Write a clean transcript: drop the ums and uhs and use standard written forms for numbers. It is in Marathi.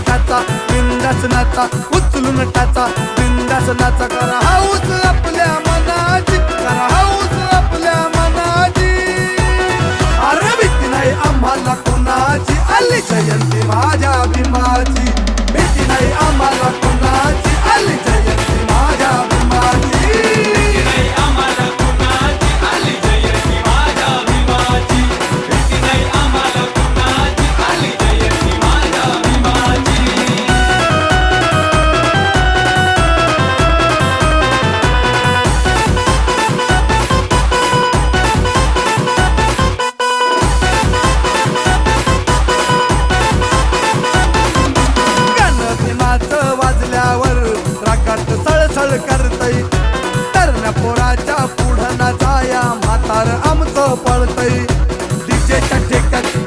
टाचा बिंदास नाचा, उचलून टाचा बिंदास नाचा. करा हाऊस आपल्या मनाची, करा हाऊस आपल्या मनाची. अरे भीती नाही आम्हाला कोणाची, आली जयंती माझ्या बिंबा.